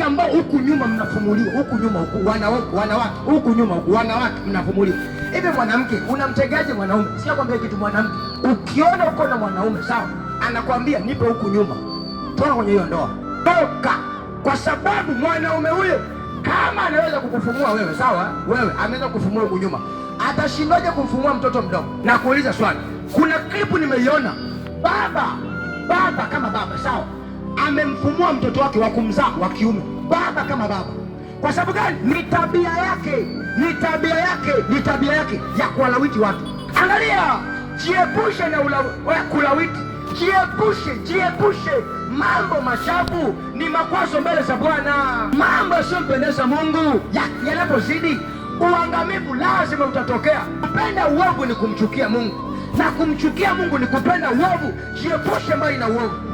ambao huku nyuma mnafumuliwa, huku nyuma huku wanawake, huku nyuma huku wanawake mnafumuliwa. Hivi mwanamke unamtegaje mwanaume? Sio kwambia kitu mwanamke, ukiona uko na mwanaume sawa, anakwambia nipe huku nyuma, toka kwenye hiyo ndoa, toka, kwa sababu mwanaume huyo kama anaweza kukufumua wewe sawa, wewe ameweza kufumua huku nyuma, atashindaje kumfumua mtoto mdogo? Na kuuliza swali, kuna klipu nimeiona, baba kama baba sawa, amemfumua mtoto wake wa kumzaa wa kiume, baba kama baba. Kwa sababu gani? Ni tabia yake ya kuwalawiti watu. Angalia, jiepushe na kulawiti, jiepushe. Mambo machafu ni makwazo mbele za Bwana, mambo yasiyompendeza Mungu yanapozidi, uangamivu lazima utatokea. Kupenda uovu ni kumchukia Mungu, na kumchukia Mungu ni kupenda uovu. Jiepushe mbali na uovu.